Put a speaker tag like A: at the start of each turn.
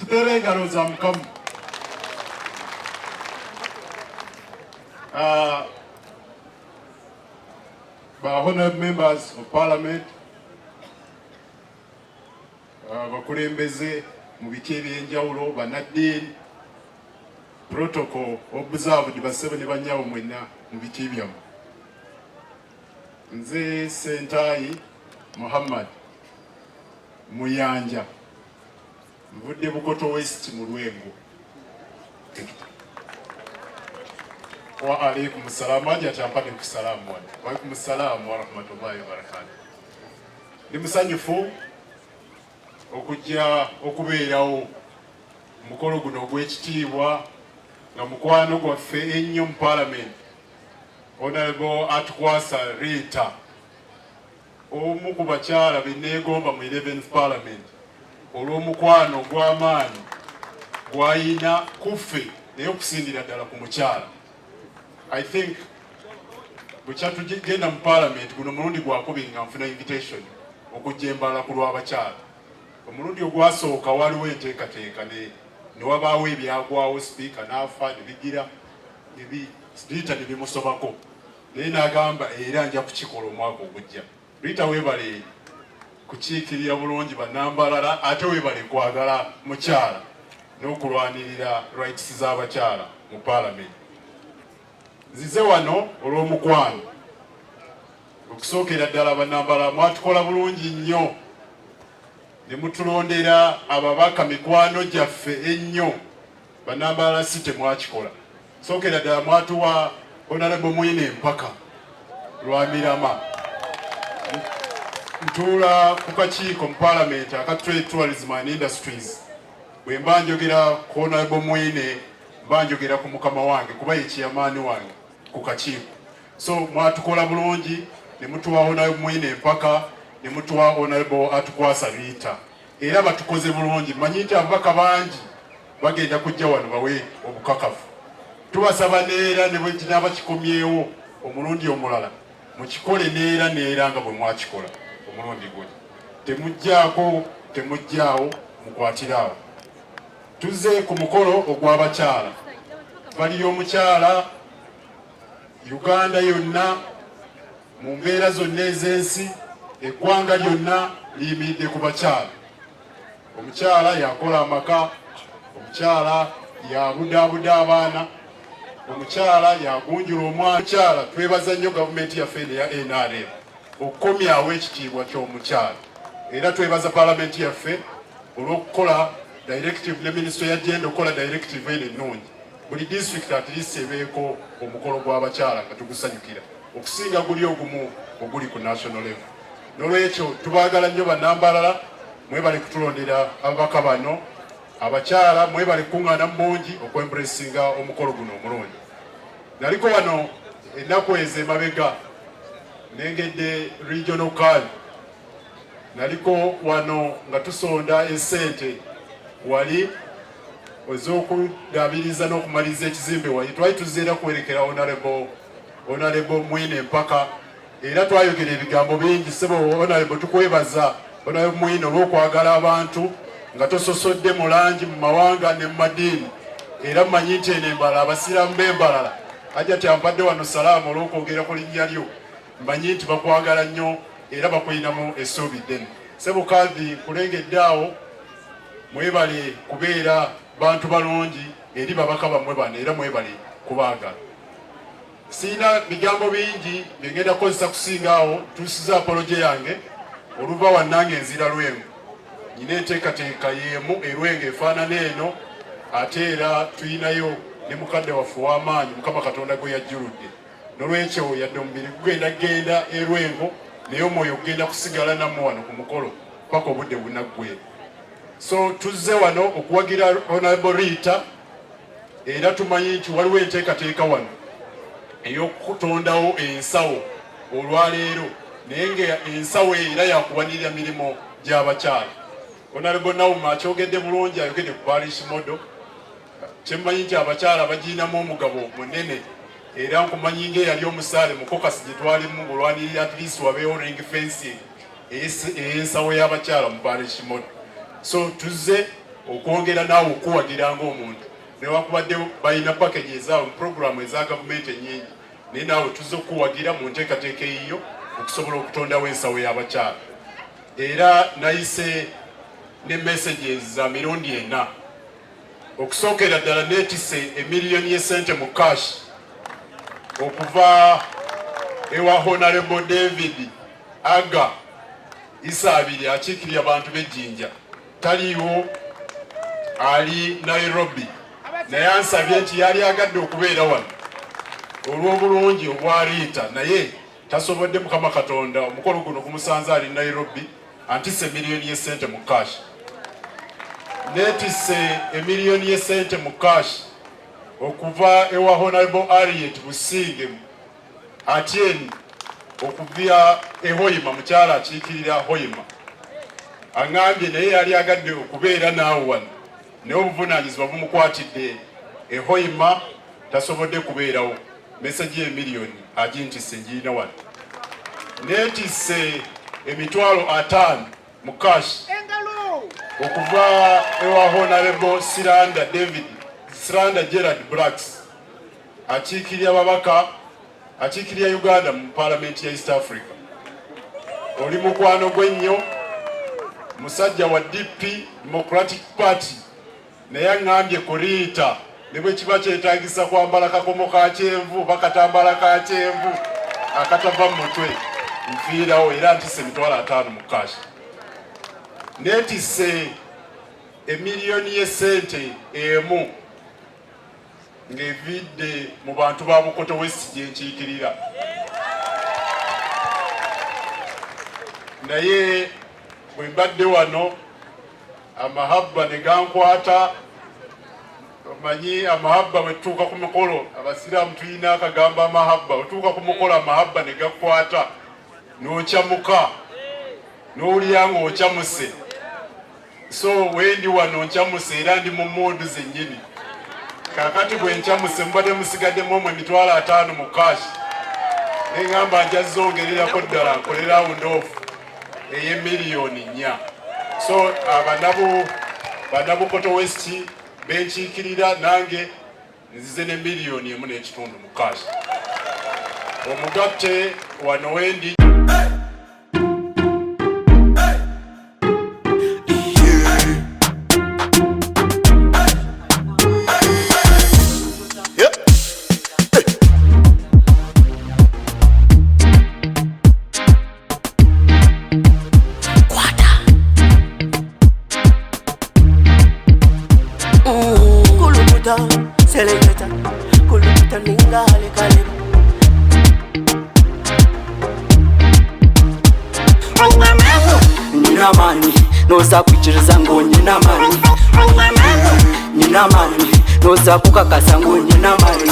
A: Tuterengalo za Mukama. Honourable members of Parliament, bakulembeze mu biki ebyenjawulo, bannaddiini, protocol observed basebe ne bannyawo mwenna mu biki byammwe. Nze Ssentayi Muhamad Muyanja, nvudde Bukoto West mu Lwengo. Wa alaikum salam, aja champate ku salamu wa. Wa alaikum salam wa rahmatullahi wa barakatuh. Ndi musanyufu okujja okubeerawo mukolo guno gw'ekitiibwa nga mukwano gwaffe ennyo mu Parliament, Honorable Atukwasa Rita, omu ku bakyala be neegomba mu 11th Parliament, olw'omukwano gw'amaanyi gw'ayina kuffe naye okusindira ddala ku mukyala. I think bukya tugenda mu Parliament guno mulundi gwakubiri nga nfuna invitation okujja Mbarara ku lw'abakyala. Omulundi ogwasooka waliwo enteekateeka ne wabaawo ebyagwawo, sipiika n'afa ne bigira Rita ne bimusobako, naye n'agamba era nja kukikola omwaka ogujja. Rita weebale kukiikirira bulungi bannambalala, ate weebale kwagala mukyala n'okulwanirira rights z'abakyala mu Parliament. Nzize wano olw'omukwano, okusookera ddala bannambalala mwatukola bulungi nnyo ne mutulondera ababaka mikwano gyaffe ennyo. Bannambalala si temwakikola, sookera ddala mwatuwa Honorable Mwine empaka lwa Mirama. Ntuula ku kakiiko mu Parliament aka Trade, Tourism and Industries. Bwe mba njogera ku Honorable Mwine mba njogera ku mukama wange kuba ye chairman wange ku kakiiko. So mwatukola bulungi ne mutuwa Honorable Mwine empaka ne mutuwa Honorable Atukwasa Rita. Era batukoze bulungi, manyi nti ababaka bangi bagenda kujja wano bawe obukakafu. Tubasaba neera ne bwe kinaba kikomyewo omulundi omulala mukikole neera nga bwe mwakikola omulundi guno. Temujjaako temujjaawo, mukwatiraawo. Tuzze ku mukolo ogw'abakyala. Baliyo omukyala Uganda yonna, mu mbeera zonna ez'ensi, eggwanga lyonna liyimiridde ku bakyala. Omukyala yakola amaka, omukyala yabudaabuda abaana, omukyala yagunjula omwana. Omukyala twebaza nnyo gavumenti yaffe eya NRM okukomyawo ekitiibwa ky'omukyala. Era twebaza Parliament yaffe olw'okukola directive ne Ministry ya Gender okukola directive eno ennungi. Buli district at least ebeeko omukolo gw'abakyala nga tugusanyukira okusinga guli ogumu oguli ku national level. N'olwekyo tubaagala nnyo bannambalala, mwebale kutulondera ababaka bano abakyala, mwebale kuŋŋaana mungi okwemburesinga omukolo guno omulungi. Naliko wano ennaku ezo emabega nengedde regional card, naliko wano nga tusonda esente wali ez'okudabiriza n'okumaliza ekizimbe wali. Twali tuzzeera kwerekera Honorable Mwine empaka, era twayogera ebigambo bingi. Sebo Honorable tukwebaza Honorable Mwine olw'okwagala abantu nga tososodde mu langi mu mawanga ne mu madiini. Era mmanyi nti eno Mbarara abasiraamu b'Embarara ajja tyampadde wano salaamu olw'okwogera ku linnya lyo, mmanyi nti bakwagala nnyo era bakulinamu essuubi ddene. Sebo Kadhi kulengedde awo, mwebale kubeera bantu balungi eri babaka bammwe bano era mwebale kubaagala. Sina bigambo bingi byengenda kukozesa kusingawo. Tusiza apoloje yange oluva wannange enzira Lwengo. Nyina enteekateeka y'emu eRwengo efaanana eno, ate era tuyinayo ne mukadde waffe w'amaanyi Mukama Katonda gwe yajjuludde. N'olwekyo yadde omubiri gugenda eRwengo naye omwoyo gugenda kusigala nammwe wano ku mukolo paka obudde bunaggweera. So tuzze wano okuwagira Honorable Rita, era tumanyi nti waliwo enteekateeka wano ey'okutondawo ensawo olwaleero, naye nga ensawo era yakubanirira mirimu gy'abakyala. Honorable Nauma akyogedde bulungi, ayogedde ku parish model. Kyemmanyi nti abakyala baginamu omugabo munene, era nkumanyi ng'eyali omusaale mu kokasi gye twalimu olwanirira at least wabeewo ring fencing ey'ensawo y'abakyala mu parish model. So tuzze okwongera naawe okuwagira ng'omuntu newakubadde balina package ezaawe mu programu eza gavumenti ennyingi naye naawe tuzze okuwagira mu nteekateeka eyiyo okusobola okutondawo ensawo y'abakyala. Era nayise ne messages za mirundi 4 okusookera ddala neetisse emiliyoni y'essente mu cash okuva ewa Honarable David Aga Isaabiri akiikirira abantu b'Ejjinja taliiwo ali Nairobi naye ansabye nti yali agadde okubeera wano olw'obulungi obwaliita naye tasobodde Mukama Katonda omukolo guno gumusanze ali Nairobi antisse emiliyoni y'essente mu cash. Neetisse emiliyoni y'essente mu cash okuva ewa Honorable Harriet Businge Atieni okuvya eHoima mukyala akiikirira Hoima aŋambye naye yali agadde okubeera naawe wano naye obuvunaanyizibwa bumukwatidde eHoima tasobodde kubeerawo. Message y'emiliyoni agintisse ngiina wano. Neetisse emitwalo 5 mu cash okuva ewa Honorable Siranda Gerard Blacks akiikirira babaka akiikirira Uganda mu Parliament ya East Africa. Oli mukwano gw'ennyo musajja wa DP Democratic Party naye aŋŋambye kuriita ne bwe kiba kyetaagisa kwambala kakomo ka kyenvu bakatambala ka kyenvu akatava mu mutwe nfiirawo era ntisse emitwalo 5 mu cash. Neetisse emiliyoni y'essente emu ng'evidde mu bantu ba Bukoto West gye nkiikirira naye bwe mbadde wano amahabba ne gankwata. Manyi amahabba bwe tutuuka ku mukolo abasiraamu tulina akagamba amahabba otuuka ku mukolo amahabba ne gakwata n'okyamuka n'owulira ng'okyamuse. So wendi wano nkyamuse era ndi mu moodu zennyini kakati bwe nkyamuse mubadde musigaddemu omwe emitwalo 5 mu cash naye ngamba njazza ongererako ddala nkole round off ey'emiliyoni 4. So Bukoto West benkiikirira nange nzize ne miliyoni 1.5 mu cash. Omugatte wano wendi
B: Selecta, kuluta ningale kale. Nina mani, noza kuchiriza ngo nina mani. Nina mani, noza kukakasa ngo nina mani.